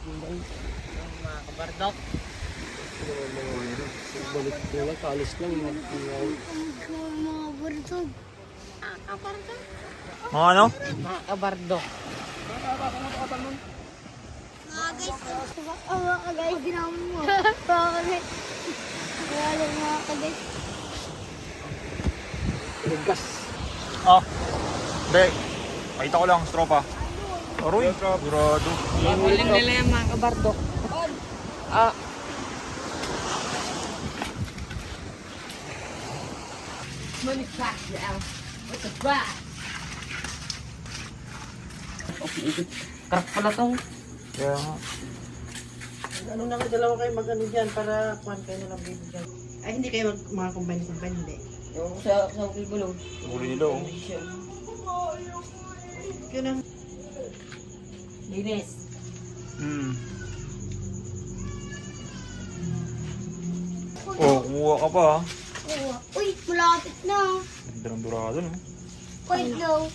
Mga kabardok. Balik nila, kalis lang. Mga bardog. Mga ano? Mga kabardok. Mga guys, ginawa mo. Mga guys. Wala mga guys. Gas. Ah. Be. Pakita ko lang, stropa. Aroy, grado. Huling nila yung mga kabardok. Ah. Money class now. What's the price? Karap pala to. Kaya nga. Ano na nga, dalawa kayo mag-ano dyan para kuhan kayo na lang baby dyan. Ay, hindi kayo mga combine, hindi. Yung sa bulong. Huli nila oh. Yun ang Linis. Oh, kumuha ka pa ha. Uy, malapit na. Ganda ng durado no. Wait daw.